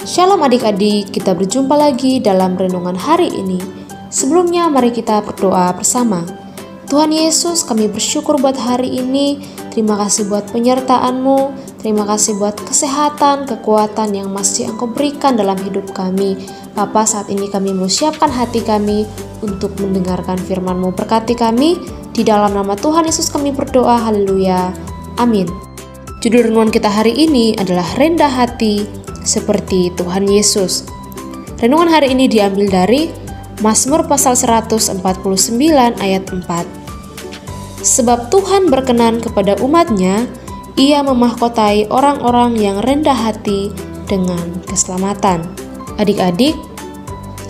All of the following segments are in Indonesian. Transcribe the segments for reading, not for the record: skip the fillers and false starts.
Shalom adik-adik, kita berjumpa lagi dalam renungan hari ini. Sebelumnya mari kita berdoa bersama. Tuhan Yesus, kami bersyukur buat hari ini. Terima kasih buat penyertaan-Mu. Terima kasih buat kesehatan, kekuatan yang masih Engkau berikan dalam hidup kami. Bapa, saat ini kami mau siapkan hati kami untuk mendengarkan firman-Mu. Berkati kami, di dalam nama Tuhan Yesus kami berdoa, haleluya, amin. Judul renungan kita hari ini adalah rendah hati seperti Tuhan Yesus. Renungan hari ini diambil dari Mazmur pasal 149 ayat 4. Sebab Tuhan berkenan kepada umat-Nya, Ia memahkotai orang-orang yang rendah hati dengan keselamatan. Adik-adik,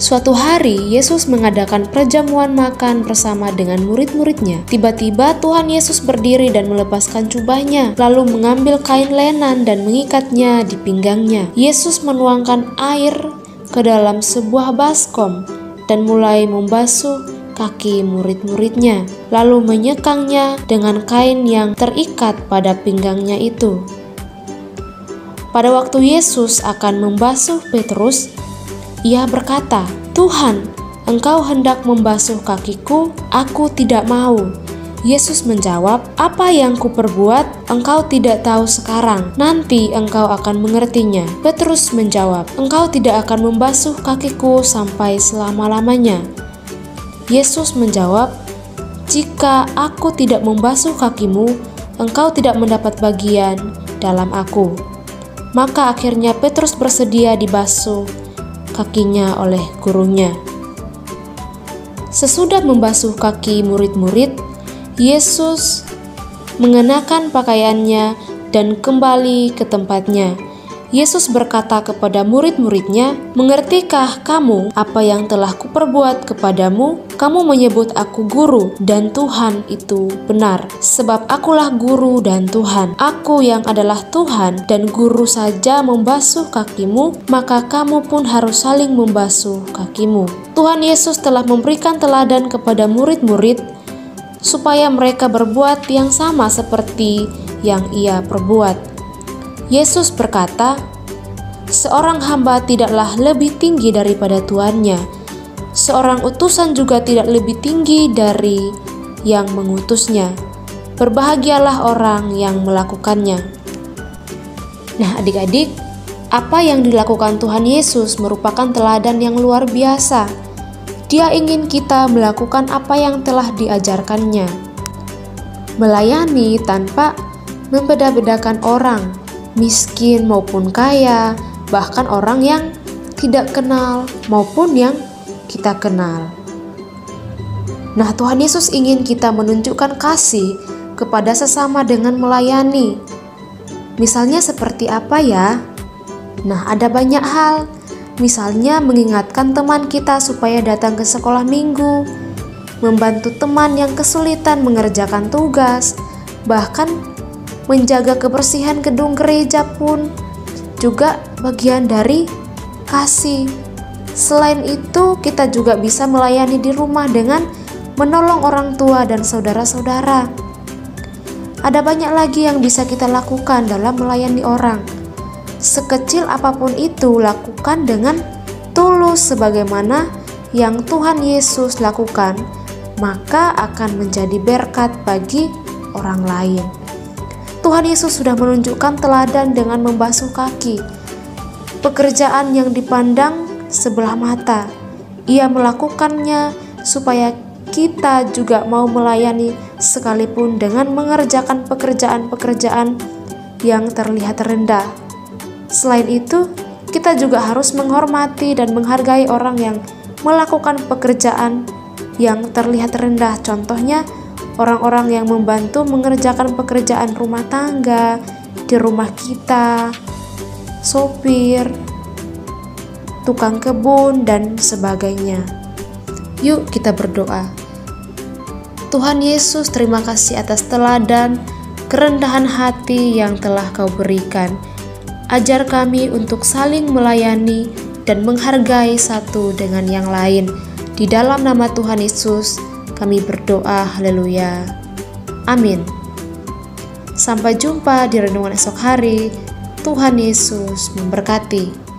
suatu hari Yesus mengadakan perjamuan makan bersama dengan murid-muridnya. Tiba-tiba Tuhan Yesus berdiri dan melepaskan jubahnya, lalu mengambil kain lenan dan mengikatnya di pinggangnya. Yesus menuangkan air ke dalam sebuah baskom dan mulai membasuh kaki murid-muridnya, lalu menyekangnya dengan kain yang terikat pada pinggangnya itu. Pada waktu Yesus akan membasuh Petrus, Ia berkata, "Tuhan, Engkau hendak membasuh kakiku, aku tidak mau." Yesus menjawab, "Apa yang kuperbuat, engkau tidak tahu sekarang, nanti engkau akan mengertinya." Petrus menjawab, "Engkau tidak akan membasuh kakiku sampai selama-lamanya." Yesus menjawab, "Jika aku tidak membasuh kakimu, engkau tidak mendapat bagian dalam aku." Maka akhirnya Petrus bersedia dibasuh kakinya oleh gurunya. Sesudah membasuh kaki murid-murid, Yesus mengenakan pakaiannya dan kembali ke tempatnya. Yesus berkata kepada murid-muridnya, "Mengertikah kamu apa yang telah kuperbuat kepadamu? Kamu menyebut aku guru dan Tuhan, itu benar, sebab akulah guru dan Tuhan. Aku yang adalah Tuhan dan guru saja membasuh kakimu, maka kamu pun harus saling membasuh kakimu." Tuhan Yesus telah memberikan teladan kepada murid-murid supaya mereka berbuat yang sama seperti yang Ia perbuat. Yesus berkata, "Seorang hamba tidaklah lebih tinggi daripada tuannya. Seorang utusan juga tidak lebih tinggi dari yang mengutusnya. Berbahagialah orang yang melakukannya." Nah, adik-adik, apa yang dilakukan Tuhan Yesus merupakan teladan yang luar biasa. Dia ingin kita melakukan apa yang telah diajarkannya. Melayani tanpa membeda-bedakan orang, miskin maupun kaya, bahkan orang yang tidak kenal maupun yang kita kenal. Nah, Tuhan Yesus ingin kita menunjukkan kasih kepada sesama dengan melayani. Misalnya seperti apa ya? Nah, ada banyak hal. Misalnya mengingatkan teman kita supaya datang ke sekolah minggu, membantu teman yang kesulitan mengerjakan tugas, bahkan menjaga kebersihan gedung gereja pun juga bagian dari kasih. Selain itu, kita juga bisa melayani di rumah dengan menolong orang tua dan saudara-saudara. Ada banyak lagi yang bisa kita lakukan dalam melayani orang. Sekecil apapun itu, lakukan dengan tulus sebagaimana yang Tuhan Yesus lakukan, maka akan menjadi berkat bagi orang lain. Tuhan Yesus sudah menunjukkan teladan dengan membasuh kaki, pekerjaan yang dipandang sebelah mata. Ia melakukannya supaya kita juga mau melayani sekalipun dengan mengerjakan pekerjaan-pekerjaan yang terlihat rendah. Selain itu, kita juga harus menghormati dan menghargai orang yang melakukan pekerjaan yang terlihat rendah. Contohnya, orang-orang yang membantu mengerjakan pekerjaan rumah tangga di rumah kita, sopir, tukang kebun, dan sebagainya. Yuk kita berdoa. Tuhan Yesus, terima kasih atas teladan kerendahan hati yang telah Kau berikan. Ajar kami untuk saling melayani dan menghargai satu dengan yang lain. Di dalam nama Tuhan Yesus kami berdoa, haleluya, amin. Sampai jumpa di renungan esok hari. Tuhan Yesus memberkati.